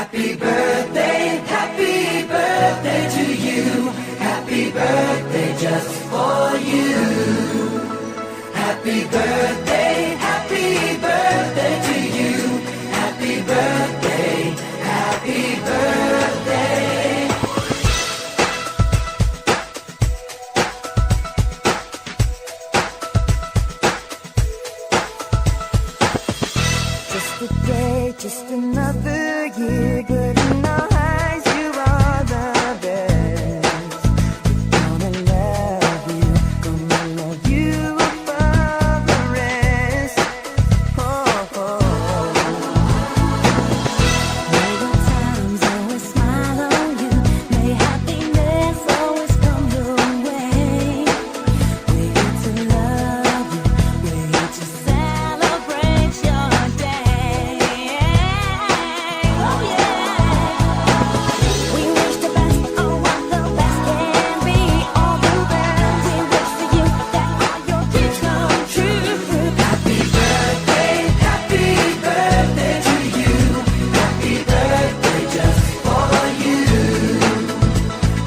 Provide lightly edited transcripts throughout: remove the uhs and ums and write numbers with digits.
Happy birthday to you. Happy birthday just for you. Happy birthday to you. Happy birthday, happy birthday. Just a day, just another year, good in our eyes, you are the best. Gonna love you above the rest. Oh, oh. May the times always smile on you, may happiness always come your way. We're here to love you, we're here to celebrate your day. Oh yeah. We wish the best, oh what the best can be. All the best, we wish for you that all your dreams come true. Happy birthday to you. Happy birthday just for you.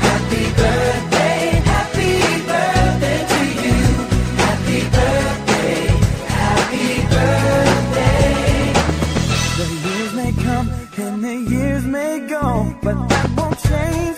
Happy birthday to you. Happy birthday, happy birthday. The years may come and the years may go, but that won't change